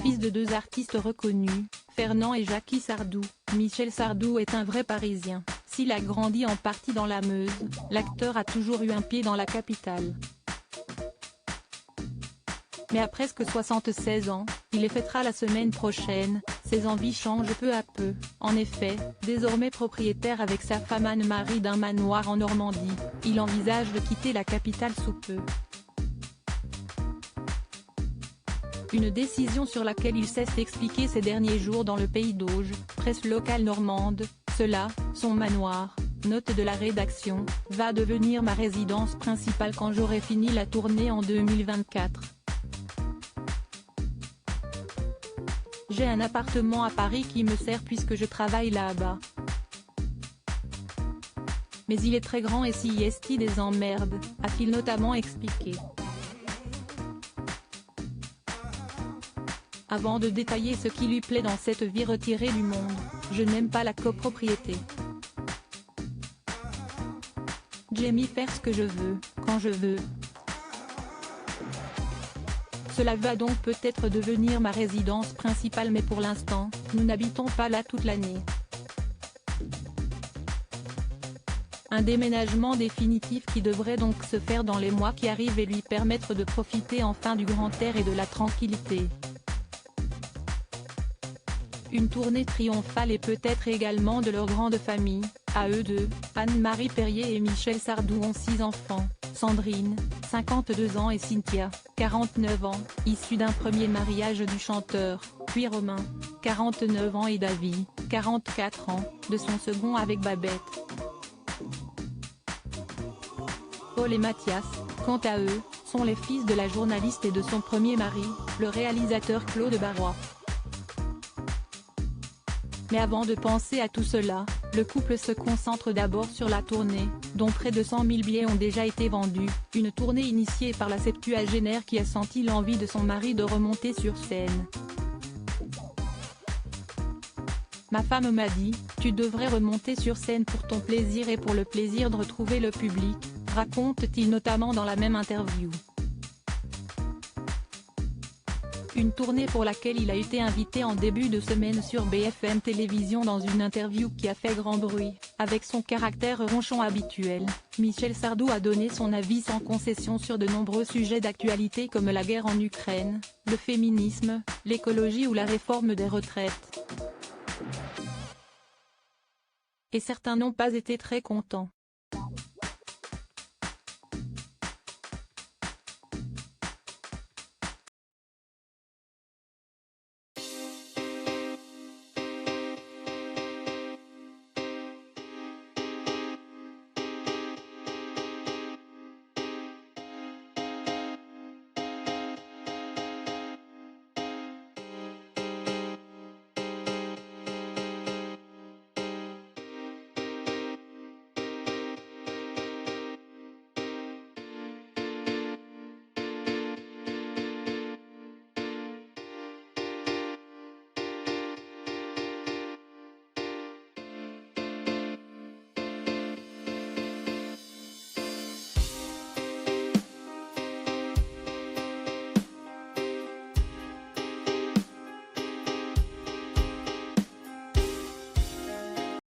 Fils de deux artistes reconnus, Fernand et Jackie Sardou, Michel Sardou est un vrai Parisien. S'il a grandi en partie dans la Meuse, l'acteur a toujours eu un pied dans la capitale. Mais à presque 76 ans, il les fêtera la semaine prochaine, ses envies changent peu à peu. En effet, désormais propriétaire avec sa femme Anne-Marie d'un manoir en Normandie, il envisage de quitter la capitale sous peu. Une décision sur laquelle il cesse d'expliquer ces derniers jours dans le Pays d'Auge, presse locale normande. Cela, son manoir, note de la rédaction, va devenir ma résidence principale quand j'aurai fini la tournée en 2024. J'ai un appartement à Paris qui me sert puisque je travaille là-bas. Mais il est très grand et s'y est des emmerdes, a-t-il notamment expliqué. Avant de détailler ce qui lui plaît dans cette vie retirée du monde, je n'aime pas la copropriété. J'aime y faire ce que je veux, quand je veux. Cela va donc peut-être devenir ma résidence principale mais pour l'instant, nous n'habitons pas là toute l'année. Un déménagement définitif qui devrait donc se faire dans les mois qui arrivent et lui permettre de profiter enfin du grand air et de la tranquillité. Une tournée triomphale et peut-être également de leur grande famille, à eux deux, Anne-Marie Perrier et Michel Sardou ont 6 enfants, Sandrine, 52 ans et Cynthia, 49 ans, issus d'un premier mariage du chanteur, puis Romain, 49 ans et Davy, 44 ans, de son second avec Babette. Paul et Mathias, quant à eux, sont les fils de la journaliste et de son premier mari, le réalisateur Claude Barrois. Mais avant de penser à tout cela, le couple se concentre d'abord sur la tournée, dont près de 100 000 billets ont déjà été vendus, une tournée initiée par la septuagénaire qui a senti l'envie de son mari de remonter sur scène. Ma femme m'a dit, tu devrais remonter sur scène pour ton plaisir et pour le plaisir de retrouver le public, raconte-t-il notamment dans la même interview. Une tournée pour laquelle il a été invité en début de semaine sur BFM Télévision dans une interview qui a fait grand bruit. Avec son caractère ronchon habituel, Michel Sardou a donné son avis sans concession sur de nombreux sujets d'actualité comme la guerre en Ukraine, le féminisme, l'écologie ou la réforme des retraites. Et certains n'ont pas été très contents.